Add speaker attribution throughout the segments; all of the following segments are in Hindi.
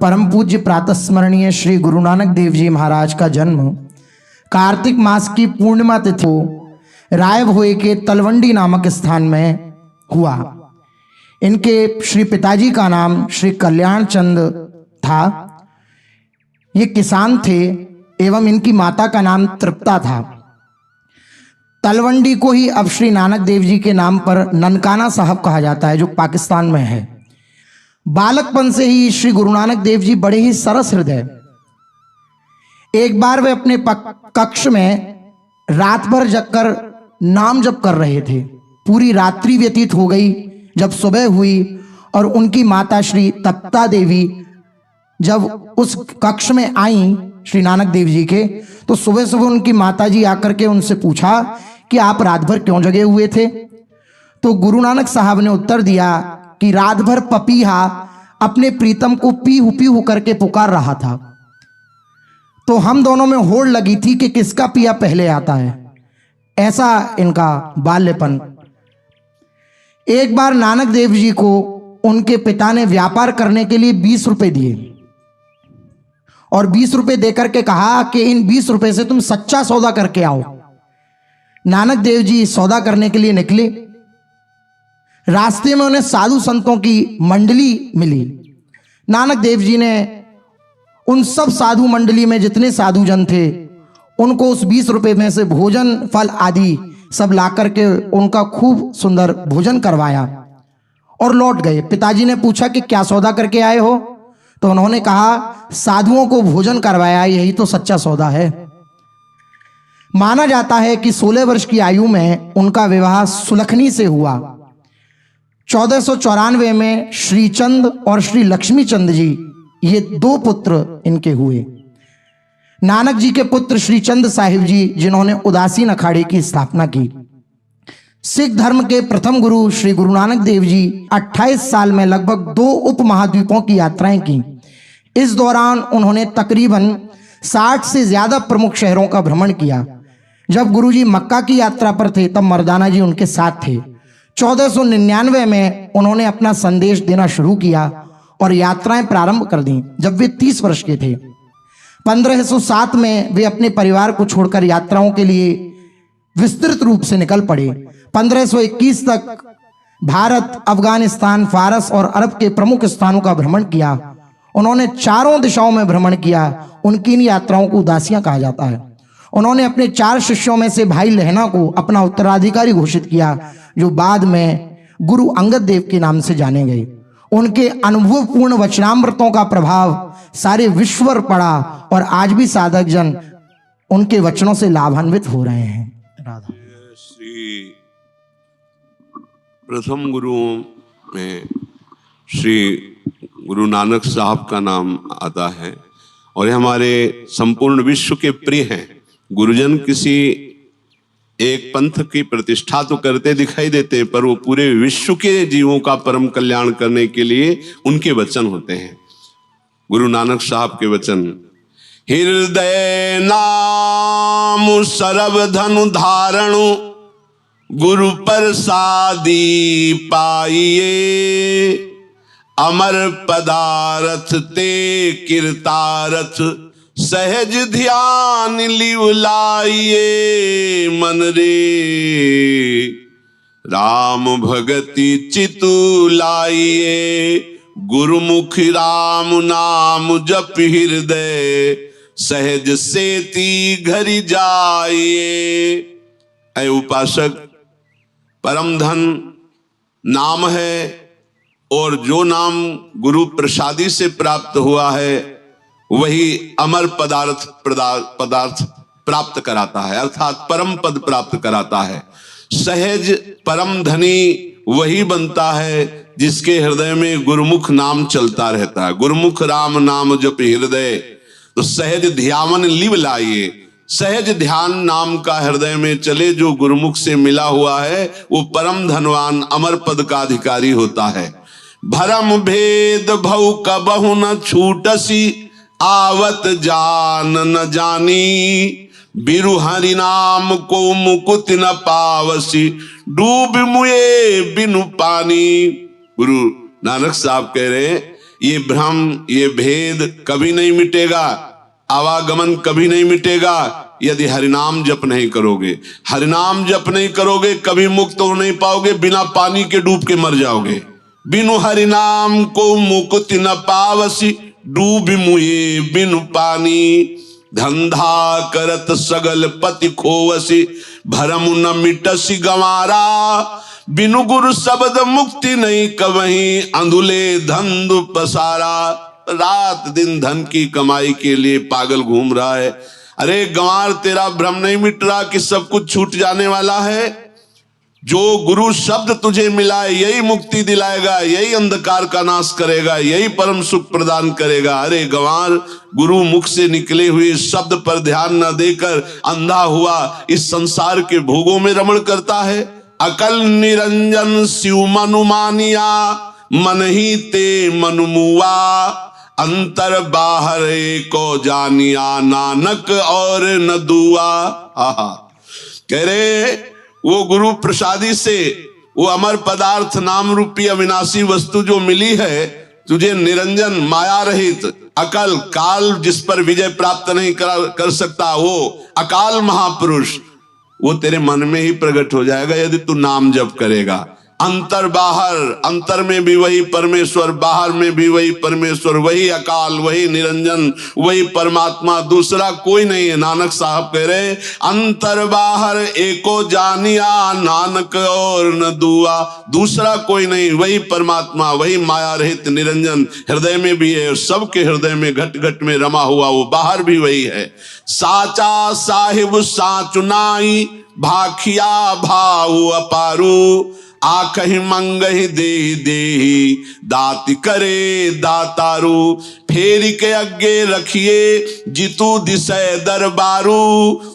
Speaker 1: परम पूज्य प्रातस्मरणीय श्री गुरु नानक देव जी महाराज का जन्म कार्तिक मास की पूर्णिमा तिथि को रायभोए के तलवंडी नामक स्थान में हुआ। इनके श्री पिताजी का नाम श्री कल्याण चंद था। ये किसान थे एवं इनकी माता का नाम तृप्ता था। तलवंडी को ही अब श्री नानक देव जी के नाम पर ननकाना साहब कहा जाता है, जो पाकिस्तान में है। बालकपन से ही श्री गुरु नानक देव जी बड़े ही सरस हृदय। एक बार वे अपने कक्ष में रात भर जगकर नाम जप कर रहे थे। पूरी रात्रि व्यतीत हो गई। जब सुबह हुई और उनकी माता श्री तप्ता देवी जब उस कक्ष में आई श्री नानक देव जी के, तो सुबह सुबह उनकी माता जी आकर के उनसे पूछा कि आप रात भर क्यों जगे हुए थे। तो गुरु नानक साहब ने उत्तर दिया कि रात भर पपीहा अपने प्रीतम को पीहू पीहू करके पुकार रहा था, तो हम दोनों में होड़ लगी थी कि किसका पिया पहले आता है। ऐसा इनका बाल्यपन। एक बार नानक देव जी को उनके पिता ने व्यापार करने के लिए 20 रुपए दिए और 20 रुपए देकर के कहा कि इन 20 रुपए से तुम सच्चा सौदा करके आओ। नानक देव जी सौदा करने के लिए निकले। रास्ते में उन्हें साधु संतों की मंडली मिली। नानक देव जी ने उन सब साधु मंडली में जितने साधु जन थे उनको उस 20 रुपए में से भोजन फल आदि सब ला करके उनका खूब सुंदर भोजन करवाया और लौट गए। पिताजी ने पूछा कि क्या सौदा करके आए हो, तो उन्होंने कहा साधुओं को भोजन करवाया, यही तो सच्चा सौदा है। माना जाता है कि 16 वर्ष की आयु में उनका विवाह सुलखनी से हुआ। 1494 में श्रीचंद और श्री लक्ष्मी चंद जी, ये 2 पुत्र इनके हुए। नानक जी के पुत्र श्रीचंद साहिब जी, जिन्होंने उदासीन अखाड़े की स्थापना की। सिख धर्म के प्रथम गुरु श्री गुरु नानक देव जी 28 साल में लगभग 2 उपमहाद्वीपों की यात्राएं की। इस दौरान उन्होंने तकरीबन 60 से ज्यादा प्रमुख शहरों का भ्रमण किया। जब गुरुजी मक्का की यात्रा पर थे तब मर्दाना जी उनके साथ थे। 1499 में उन्होंने अपना संदेश देना शुरू किया और यात्राएं प्रारंभ कर दी जब वे 30 वर्ष के थे। 1507 में वे अपने परिवार को छोड़कर यात्राओं के लिए विस्तृत रूप से निकल पड़े। 1521 तक भारत, अफगानिस्तान, फारस और अरब के प्रमुख स्थानों का भ्रमण किया। उन्होंने चारों दिशाओं में भ्रमण किया। उनकी इन यात्राओं को उदासियां कहा जाता है। उन्होंने अपने 4 शिष्यों में से भाई लहना को अपना उत्तराधिकारी घोषित किया, जो बाद में गुरु अंगद देव के नाम से जाने गए। उनके अनुभवपूर्ण वचनामृतों का प्रभाव सारे विश्व पर पड़ा और आज भी साधक जन उनके वचनों से लाभान्वित हो रहे हैं। राधा।
Speaker 2: श्री प्रथम गुरुओं में श्री गुरु नानक साहब का नाम आता है और ये हमारे संपूर्ण विश्व के प्रिय हैं। गुरुजन किसी एक पंथ की प्रतिष्ठा तो करते दिखाई देते, पर वो पूरे विश्व के जीवों का परम कल्याण करने के लिए उनके वचन होते हैं। गुरु नानक साहब के वचन, हृदय नाम सर्व धनु धारणु गुरु प्रसादी पाइए, अमर पदारथ ते कीर्तारथ सहज ध्यान लिव लाइए, मन रे राम भगति चितु लाइए, गुरुमुख राम नाम जप हृदय सहज सेती घरि जाइए। ऐ उपासक, परम धन नाम है और जो नाम गुरु प्रसादी से प्राप्त हुआ है वही अमर पदार्थ प्राप्त कराता है, अर्थात परम पद प्राप्त कराता है। सहज परम धनी वही बनता है जिसके हृदय में गुरुमुख नाम चलता रहता है। गुरुमुख राम नाम जप हृदय, तो सहज ध्यान लिव लाइए। सहज ध्यान नाम का हृदय में चले जो गुरुमुख से मिला हुआ है वो परम धनवान अमर पद का अधिकारी होता है। भरम भेद भव कबहु न छूटसी, आवत जान न जानी, बिरु हरि नाम को मुकुत न पावसी, डूब मुए बिनु पानी। गुरु नानक साहब कह रहे हैं ये भ्रम, ये भेद कभी नहीं मिटेगा, आवागमन कभी नहीं मिटेगा यदि हरिनाम जप नहीं करोगे। हरिनाम जप नहीं करोगे कभी मुक्त हो नहीं पाओगे, बिना पानी के डूब के मर जाओगे। बिनु हरिनाम को मुक्ति न पावसी, डूब मुए बिनु पानी। धंधा करत सगल पति खोवसी, भरम न मिटसी गंवारा। बिनु गुरु शब्द मुक्ति नहीं कवहीं, अंधुले धंधु पसारा। रात दिन धन की कमाई के लिए पागल घूम रहा है। अरे गंवार, तेरा भ्रम नहीं मिट रहा कि सब कुछ छूट जाने वाला है। जो गुरु शब्द तुझे मिला है यही मुक्ति दिलाएगा, यही अंधकार का नाश करेगा, यही परम सुख प्रदान करेगा। अरे गंवार, गुरु मुख से निकले हुए शब्द पर ध्यान न देकर अंधा हुआ इस संसार के भोगों में रमण करता है। अकल निरंजन शिव मनु मानिया, मन ही ते मनु मुआ। अंतर बाहर को जानिया, नानक और न दुआ। आहा, कह रहे वो गुरु प्रसादी से वो अमर पदार्थ नाम रूपी अविनाशी वस्तु जो मिली है तुझे, निरंजन माया रहित अकल, काल जिस पर विजय प्राप्त नहीं कर सकता, वो अकाल महापुरुष, वो तेरे मन में ही प्रकट हो जाएगा यदि तू नाम जप करेगा। अंतर बाहर, अंतर में भी वही परमेश्वर, बाहर में भी वही परमेश्वर, वही अकाल, वही निरंजन, वही परमात्मा, दूसरा कोई नहीं है। नानक साहब कह रहे अंतर बाहर एको जानिया, नानक और न दुआ। दूसरा कोई नहीं, वही परमात्मा, वही माया रहित निरंजन हृदय में भी है, सबके हृदय में घट घट में रमा हुआ वो बाहर भी वही है। साचा साहिब साचुनाई, भाखिया भाव अपारू। आखहि मंगहि देहि देहि, दाति करे दातारू। फेरी के अग्गे रखिए जितु दिशय दरबारू।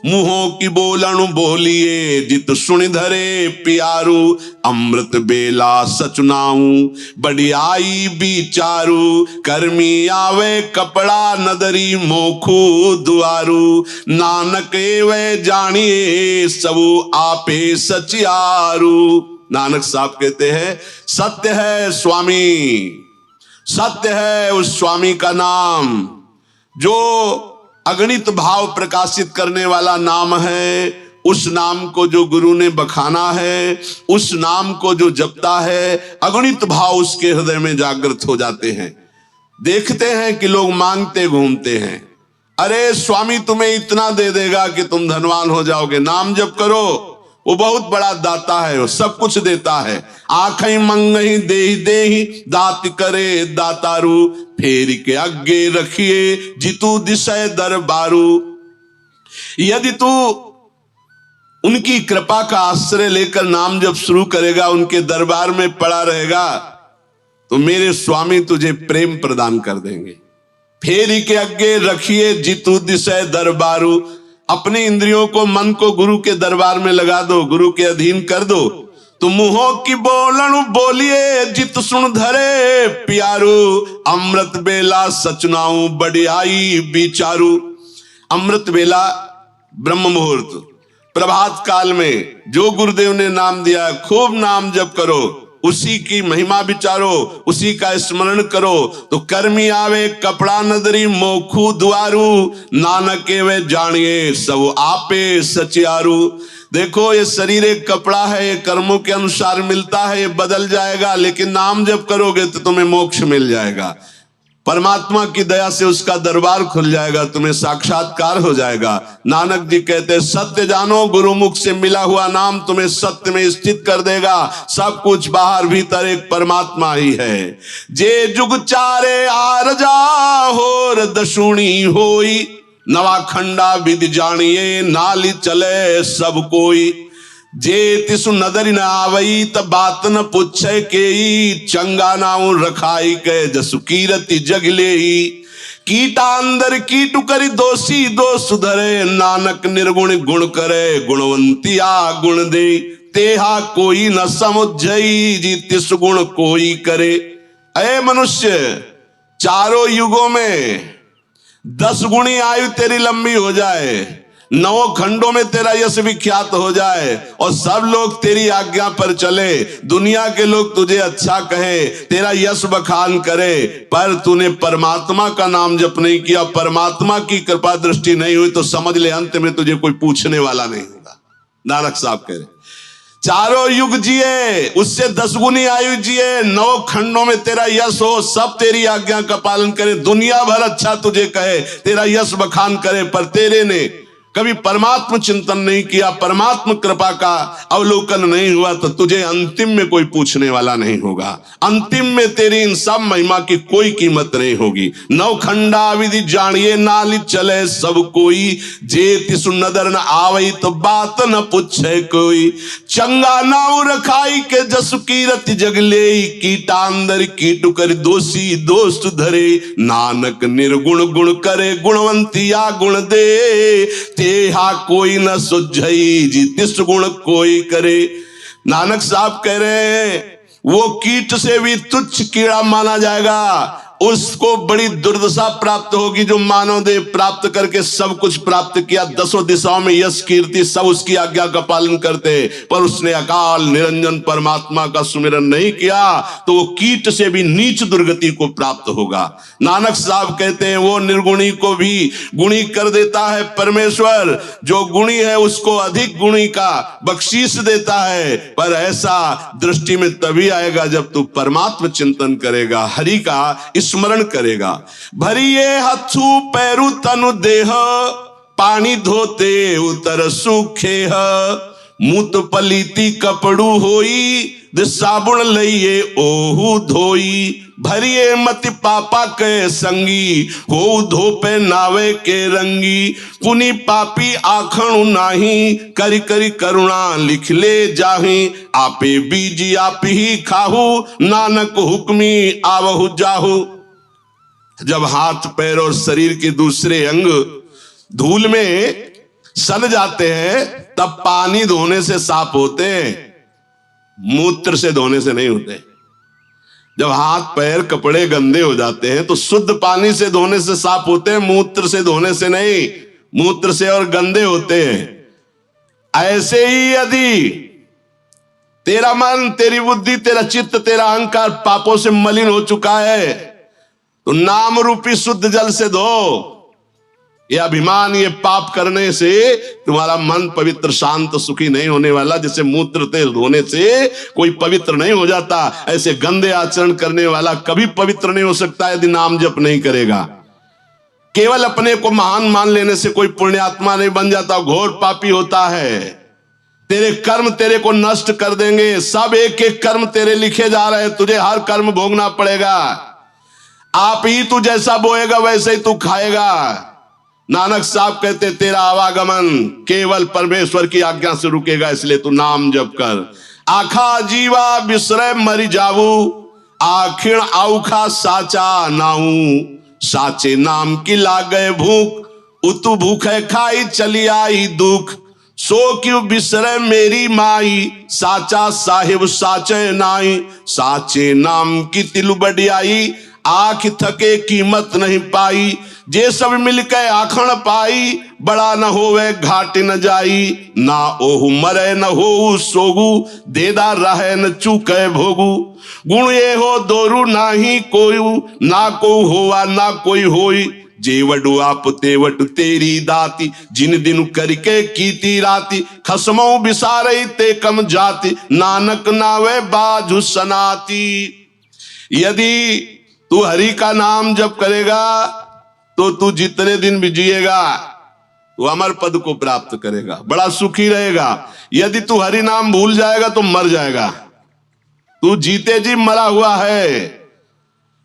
Speaker 2: मुहों की बोलन बोलिए, जित सुनि धरे प्यारू। अमृत बेला सचुनाऊ, बढ़ियाई बिचारू। कर्मी आवे कपड़ा नदरी, मोखू दुआरू। नानक वे जानिए, सबू आपे सचियारू। नानक साहब कहते हैं सत्य है स्वामी, सत्य है उस स्वामी का नाम जो अगणित भाव प्रकाशित करने वाला नाम है। उस नाम को जो गुरु ने बखाना है, उस नाम को जो जपता है, अगणित भाव उसके हृदय में जागृत हो जाते हैं। देखते हैं कि लोग मांगते घूमते हैं, अरे स्वामी तुम्हें इतना दे देगा कि तुम धनवान हो जाओगे। नाम जप करो, वो बहुत बड़ा दाता है, वो सब कुछ देता है। आंखें मंगही देहि देहि, दाति करे दातारू। फेरी के आगे रखिए जितु दिशय दरबारू। यदि तू उनकी कृपा का आश्रय लेकर नाम जब शुरू करेगा, उनके दरबार में पड़ा रहेगा, तो मेरे स्वामी तुझे प्रेम प्रदान कर देंगे। फेरी के आगे रखिए जितु दिशय दरबारू। अपनी इंद्रियों को, मन को गुरु के दरबार में लगा दो, गुरु के अधीन कर दो, तो मुहों की बोलन बोलिए, जित सुन धरे प्यारू। अमृत बेला सचनाऊ, बढ़ियाई बिचारू। अमृत बेला ब्रह्म मुहूर्त, प्रभात काल में जो गुरुदेव ने नाम दिया, खूब नाम जप करो, उसी की महिमा विचारो, उसी का स्मरण करो। तो कर्मी आवे कपड़ा नदरी, मोखू दुआरू। नानक वे जानिए, सब आपे सचियारू। देखो ये शरीर एक कपड़ा है, ये कर्मों के अनुसार मिलता है, ये बदल जाएगा, लेकिन नाम जब करोगे तो तुम्हें मोक्ष मिल जाएगा। परमात्मा की दया से उसका दरबार खुल जाएगा, तुम्हें साक्षात्कार हो जाएगा। नानक जी कहते सत्य जानो, गुरुमुख से मिला हुआ नाम तुम्हें सत्य में स्थित कर देगा। सब कुछ बाहर भीतर एक परमात्मा ही है। जे जुग चारे आरजा, होर दशुणी होई। नवाखंडा विधि जानिए, नाली चले सब कोई। जे तिसु नदरी न आवई, त बात न पूछे केई। चंगा नाउ रखाई के, जसु कीरति जगलेई। कीटा अंदर कीटु करी दोषी, दोष धरे। नानक निर्गुण गुण करे, गुणवंतिया गुण दे। तेहा कोई न समुझई, जी तिस गुण कोई करे। अय मनुष्य, चारों युगों में 10 गुणी आयु तेरी लंबी हो जाए, 9 खंडों में तेरा यश विख्यात हो जाए और सब लोग तेरी आज्ञा पर चले, दुनिया के लोग तुझे अच्छा कहे, तेरा यश बखान करे, पर तूने परमात्मा का नाम जप नहीं किया, परमात्मा की कृपा दृष्टि नहीं हुई, तो समझ ले अंत में तुझे कोई पूछने वाला नहीं होगा। नानक साहब कह रहे चारों युग जिए, उससे 10 गुनी आयु जिए, 9 खंडों में तेरा यश हो, सब तेरी आज्ञा का पालन करे, दुनिया भर अच्छा तुझे कहे, तेरा यश बखान करे, पर तेरे ने कभी परमात्म चिंतन नहीं किया, परमात्म कृपा का अवलोकन नहीं हुआ, तो तुझे अंतिम में कोई पूछने वाला नहीं होगा। अंतिम में तेरी इन सब महिमा की कोई कीमत नहीं होगी। 9 खंडा विधि जानिए नाली चले सब कोई, जे तिसु नदर न आवई तो बात न पूछे कोई। चंगा नाव रखाई के जसु कीरत जगले, कीटांदर कीटु कर दोषी दोस्त धरे। नानक निर्गुण गुण करे गुणवंतिया गुण दे, तेहा कोई न सुझई जी तिस गुण कोई करे। नानक साहब कह रहे हैं वो कीट से भी तुच्छ कीड़ा माना जाएगा, उसको बड़ी दुर्दशा प्राप्त होगी जो मानव देह प्राप्त करके सब कुछ प्राप्त किया, 10 दिशाओं में यश कीर्ति सब उसकी आज्ञा का पालन करते, पर उसने अकाल निरंजन परमात्मा का सुमिरन नहीं किया, तो वो कीट से भी नीच दुर्गति को प्राप्त होगा। नानक साहब कहते हैं वो निर्गुणी को भी गुणी कर देता है परमेश्वर, जो गुणी है उसको अधिक गुणी का बख्शीश देता है, पर ऐसा दृष्टि में तभी आएगा जब तू परमात्म चिंतन करेगा, हरि का स्मरण करेगा। भरिए हथु पैरु तनु देह, पानी धोते उतर सूखे, मूत पलीती कपड़ू होई, साबुन लइए ओहू धोई। भरिए मति पापा के संगी, हो धोपे नावे के रंगी। पुनि पापी आखणु नाही, करी करी करुणा लिख ले जाही। आपे बीजी आप ही खाहू, नानक हुक्मी आवहु जाहू। जब हाथ पैर और शरीर के दूसरे अंग धूल में सल जाते हैं, तब पानी धोने से साफ होते हैं, मूत्र से धोने से नहीं होते। जब हाथ पैर कपड़े गंदे हो जाते हैं तो शुद्ध पानी से धोने से साफ होते हैं, मूत्र से धोने से नहीं, मूत्र से और गंदे होते हैं। ऐसे ही यदि तेरा मन, तेरी बुद्धि, तेरा चित्त, तेरा अहंकार पापों से मलिन हो चुका है, तो नाम रूपी शुद्ध जल से धो। ये अभिमान, ये पाप करने से तुम्हारा मन पवित्र शांत सुखी नहीं होने वाला। जैसे मूत्र से धोने से कोई पवित्र नहीं हो जाता, ऐसे गंदे आचरण करने वाला कभी पवित्र नहीं हो सकता यदि नाम जप नहीं करेगा। केवल अपने को महान मान लेने से कोई पुण्यात्मा नहीं बन जाता, घोर पापी होता है। तेरे कर्म तेरे को नष्ट कर देंगे, सब एक एक कर्म तेरे लिखे जा रहे हैं, तुझे हर कर्म भोगना पड़ेगा। आप ही तू जैसा बोएगा वैसे ही तू खाएगा। नानक साहब कहते तेरा आवागमन केवल परमेश्वर की आज्ञा से रुकेगा, इसलिए तू नाम जप कर। आखा जीवा बिसरे मरी जाऊ, आखिण आउखा साचा नाऊ। साचे नाम की लागे भूख, उतु भूखे खाई चली आई दुख। सो क्यों बिसरे मेरी माई, साचा साहिब साचे नाई। साचे नाम की तिल बढ़ियाई, आंख थके कीमत नहीं पाई। जे सब मिलके आखण पाई, बड़ा न होवे घाट न जाई। ना ओहु मरे न हो सोगु, देदा रहे न चूके भोगु। गुण ये हो दोरु नाही कोई, ना को होवा ना कोई होई। जेवडु आप तेवट तेरी दाती, जिन दिन करके कीती राती। खसमो बिसारई ते कम जाति, नानक नावे बाजु सनाती। यदि तू हरि का नाम जप करेगा तो तू जितने दिन भी जिएगा तू अमर पद को प्राप्त करेगा, बड़ा सुखी रहेगा। यदि तू हरि नाम भूल जाएगा तो मर जाएगा, तू जीते जी मरा हुआ है।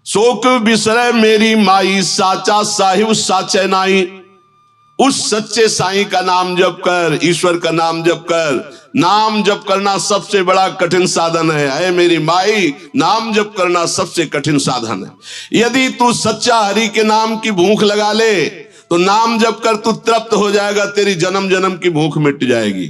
Speaker 2: शोक बिसरे मेरी माई, साचा साहिब साचे नाई। उस सच्चे साईं का नाम जप कर, ईश्वर का नाम जप कर। नाम जप करना सबसे बड़ा कठिन साधन है। ऐ मेरी माई, नाम जप करना सबसे कठिन साधन है। यदि तू सच्चा हरि के नाम की भूख लगा ले तो नाम जप कर तू तृप्त हो जाएगा, तेरी जन्म जन्म की भूख मिट जाएगी।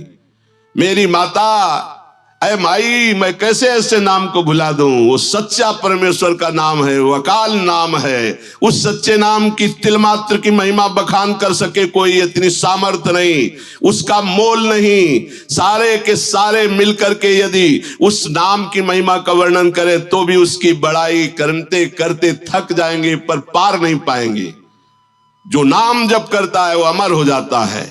Speaker 2: मेरी माता, अरे माई, मैं कैसे ऐसे नाम को भुला दूं? वो सच्चा परमेश्वर का नाम है, वो अकाल नाम है। उस सच्चे नाम की तिल मात्र की महिमा बखान कर सके कोई इतनी सामर्थ्य नहीं, उसका मोल नहीं। सारे के सारे मिलकर के यदि उस नाम की महिमा का वर्णन करें तो भी उसकी बड़ाई करते करते थक जाएंगे, पर पार नहीं पाएंगे। जो नाम जप करता है वो अमर हो जाता है।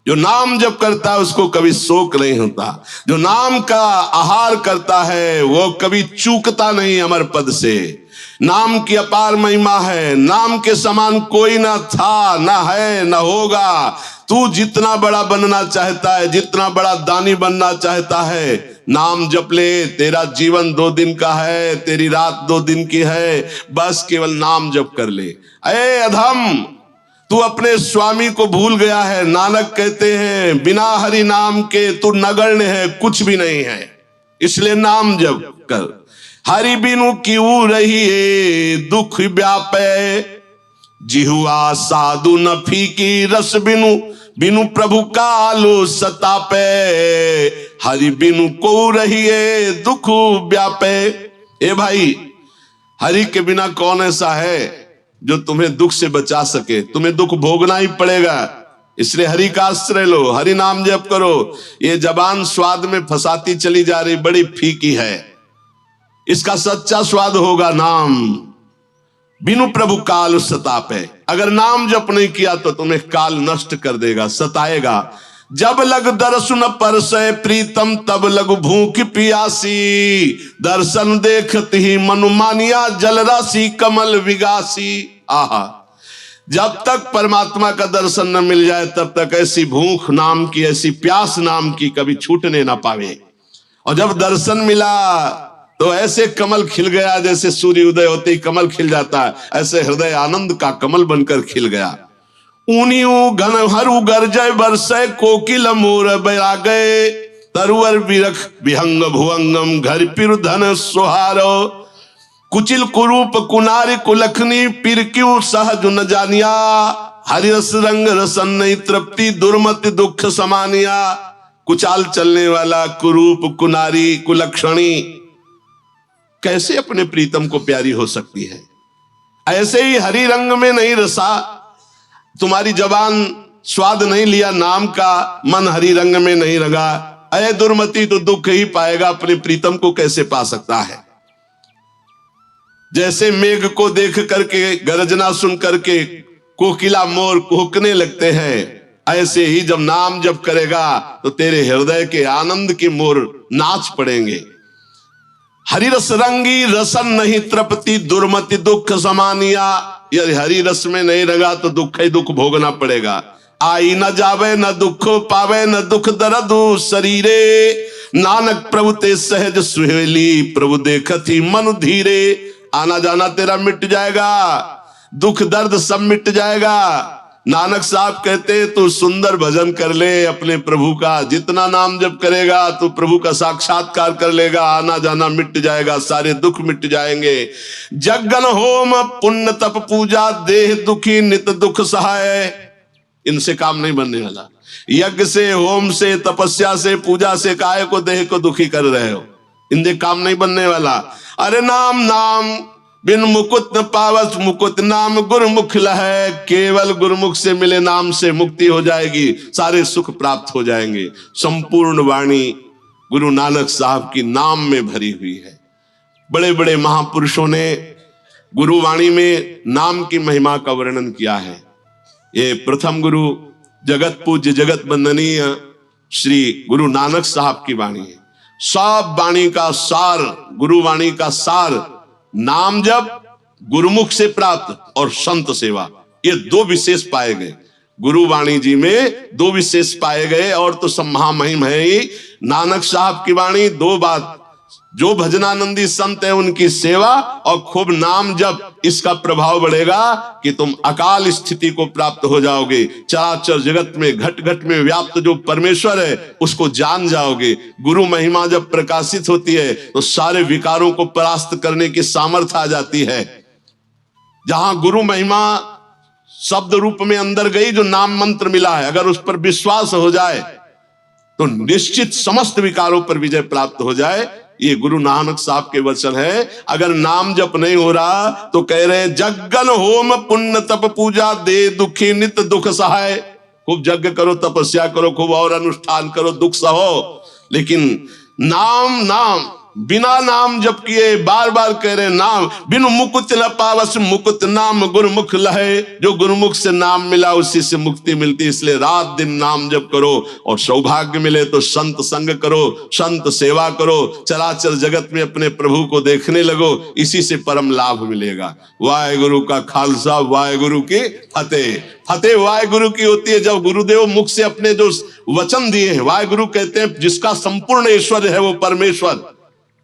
Speaker 2: जो नाम जप करता है उसको कभी शोक नहीं होता। जो नाम का आहार करता है वो कभी चूकता नहीं अमर पद से। नाम की अपार महिमा है। नाम के समान कोई ना था, ना है, ना होगा। तू जितना बड़ा बनना चाहता है, जितना बड़ा दानी बनना चाहता है, नाम जप ले। तेरा जीवन 2 दिन का है, तेरी रात 2 दिन की है, बस केवल नाम जप कर ले। अरे अधम, तू अपने स्वामी को भूल गया है। नानक कहते हैं बिना हरि नाम के तू नगण्य है, कुछ भी नहीं है। इसलिए नाम जप कर। हरि बिनु क्यों रहिए दुख व्यापे, जिहुआ साधु न फीकी रस बिनु, बिनु प्रभु कालो सतापे। हरि बिनु को रहिए दुख व्यापे। ए भाई, हरि के बिना कौन ऐसा है जो तुम्हें दुख से बचा सके? तुम्हें दुख भोगना ही पड़ेगा। इसलिए हरि का आश्रय लो, हरि नाम जप करो। ये जबान स्वाद में फंसाती चली जा रही, बड़ी फीकी है। इसका सच्चा स्वाद होगा नाम। बिनु प्रभु काल सतापे। अगर नाम जप नहीं किया तो तुम्हें काल नष्ट कर देगा, सताएगा। जब लग दर्शन परसय प्रीतम, तब लग भूख पियासी। दर्शन देखत ही मनु मानिया, जल राशि कमल विगासी। आहा, जब तक परमात्मा का दर्शन न मिल जाए तब तक ऐसी भूख नाम की, ऐसी प्यास नाम की कभी छूटने ना पावे। और जब दर्शन मिला तो ऐसे कमल खिल गया, जैसे सूर्य उदय होते ही कमल खिल जाता है, ऐसे हृदय आनंद का कमल बनकर खिल गया। ऊनियू घन हरू गरजय बरसय, कोकिल मोर बैरागय। तरुवर बिरख विहंग भुवंगम, घर पिरु धन सुहारो। कुचिल कुरूप कुनारी कुलखनी, पिर क्यों सहज न जानिया। हरिरस रंग रसन नहीं तृप्ति, दुर्मति दुख समानिया। कुचाल चलने वाला कुरूप कुनारी कुलक्षणी कैसे अपने प्रीतम को प्यारी हो सकती है? ऐसे ही हरि रंग में नहीं रसा, तुम्हारी जबान स्वाद नहीं लिया नाम का, मन हरि रंग में नहीं रंगा, अय दुर्मति तो दुख ही पाएगा, अपने प्रीतम को कैसे पा सकता है? जैसे मेघ को देख करके, गरजना सुन करके कोकिला मोर कुहकने लगते हैं, ऐसे ही जब नाम जप करेगा तो तेरे हृदय के आनंद के मोर नाच पड़ेंगे। हरि रस रंगी रसन नहीं तृप्ति, दुर्मति दुख समानिया। यदि हरि रस में नहीं रंगा तो दुख ही दुख भोगना पड़ेगा। आई न जावे न दुख पावे, न दुख दर्द शरीरे। नानक प्रभु ते सहज सुहेली, प्रभु देखत ही मन धीरे। आना जाना तेरा मिट जाएगा, दुख दर्द सब मिट जाएगा। नानक साहब कहते तू सुंदर भजन कर ले अपने प्रभु का, जितना नाम जप करेगा तो प्रभु का साक्षात्कार कर लेगा, आना जाना मिट जाएगा, सारे दुख मिट जाएंगे। जगन होम पुण्य तप पूजा, देह दुखी नित दुख सहाय। इनसे काम नहीं बनने वाला। यज्ञ से, होम से, तपस्या से, पूजा से काहे को देह को दुखी कर रहे हो? इनसे काम नहीं बनने वाला। अरे नाम नाम बिन मुकुट न पावस, मुकुट नाम गुरुमुख लहै। केवल गुरुमुख से मिले नाम से मुक्ति हो जाएगी, सारे सुख प्राप्त हो जाएंगे। संपूर्ण वाणी गुरु नानक साहब की नाम में भरी हुई है। बड़े बड़े महापुरुषों ने गुरुवाणी में नाम की महिमा का वर्णन किया है। ये प्रथम गुरु जगत पूज्य जगत वंदनीय श्री गुरु नानक साहब की वाणी है। सब वाणी का सार, गुरुवाणी का सार नाम जप, गुरुमुख से प्राप्त और संत सेवा, ये 2 विशेष पाए गए। गुरुवाणी जी में 2 विशेष पाए गए, और तो सब महामहिम है ही। नानक साहब की वाणी 2 बात, जो भजनानंदी संत है उनकी सेवा और खूब नाम जप, इसका प्रभाव बढ़ेगा कि तुम अकाल स्थिति को प्राप्त हो जाओगे। चराचर जगत में घट घट में व्याप्त जो परमेश्वर है उसको जान जाओगे। गुरु महिमा जब प्रकाशित होती है तो सारे विकारों को परास्त करने की सामर्थ्य आ जाती है। जहां गुरु महिमा शब्द रूप में अंदर गई, जो नाम मंत्र मिला है, अगर उस पर विश्वास हो जाए तो निश्चित समस्त विकारों पर विजय प्राप्त हो जाए। ये गुरु नानक साहब के वचन है। अगर नाम जप नहीं हो रहा तो कह रहे हैं जग्गन होम पुण्य तप पूजा दे दुखी नित दुख सहाय। खूब यज्ञ करो, तपस्या करो, खूब और अनुष्ठान करो, दुख सहो, लेकिन नाम बिना नाम जप किए बार बार कह रहे नाम बिनु मुकुट न पावस मुकुट नाम गुरुमुख लहे। जो गुरुमुख से नाम मिला उसी से मुक्ति मिलती। इसलिए रात दिन नाम जप करो और सौभाग्य मिले तो संत संग करो, संत सेवा करो, चराचर जगत में अपने प्रभु को देखने लगो, इसी से परम लाभ मिलेगा। वाहेगुरु का खालसा, वाहेगुरु की फतेह। फतेह वाहेगुरु की होती है जब गुरुदेव मुख से अपने जो वचन दिए हैं। वाहेगुरु कहते हैं जिसका संपूर्ण ऐश्वर्य है वो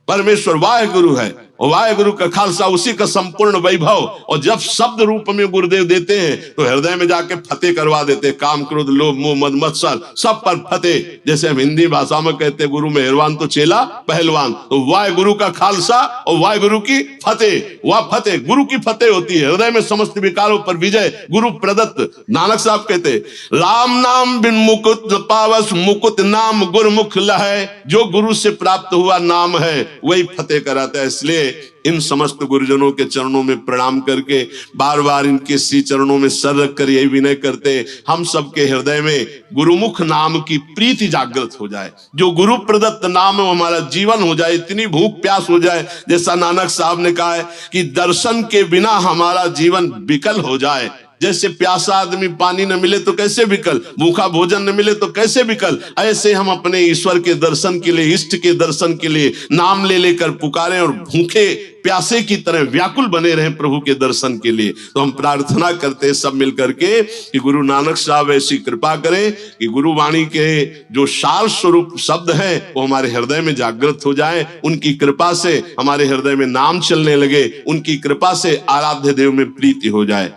Speaker 2: परमेश्वर वाहेगुरु है, और वाहेगुरु का खालसा उसी का संपूर्ण वैभव। और जब शब्द रूप में गुरुदेव देते हैं तो हृदय में जाके फतेह करवा देते। काम क्रोध लोभ मोह मद मत्सर सब पर फतेह। जैसे हम हिंदी भाषा में कहते हैं गुरु मेहरबान तो चेला पहलवान, तो वाहेगुरु का खालसा और वाहेगुरु की फतेह। वह फतेह गुरु की फतेह होती है, हृदय में समस्त विकारों पर विजय गुरु प्रदत्त। नानक साहब कहते राम नाम बिन मुकुट न पावस मुकुट नाम गुरुमुख लहै। जो गुरु से प्राप्त हुआ नाम है वही फतेह कराता है। इसलिए इन समस्त गुरुजनों के चरणों में प्रणाम करके बार बार इनके श्री चरणों में सर रखकर यही विनय करते हम सबके हृदय में गुरुमुख नाम की प्रीति जागृत हो जाए। जो गुरु प्रदत्त नाम है हमारा जीवन हो जाए, इतनी भूख प्यास हो जाए। जैसा नानक साहब ने कहा है कि दर्शन के बिना हमारा जीवन विकल हो जाए। जैसे प्यासा आदमी पानी न मिले तो कैसे विकल, भूखा भोजन न मिले तो कैसे विकल, ऐसे हम अपने ईश्वर के दर्शन के लिए, इष्ट के दर्शन के लिए नाम ले लेकर पुकारें और भूखे प्यासे की तरह व्याकुल बने रहें प्रभु के दर्शन के लिए। तो हम प्रार्थना करते हैं सब मिलकर के कि गुरु नानक साहब ऐसी कृपा करें कि गुरुवाणी के जो सार स्वरूप शब्द है वो हमारे हृदय में जागृत हो जाए। उनकी कृपा से हमारे हृदय में नाम चलने लगे, उनकी कृपा से आराध्य देव में प्रीति हो जाए।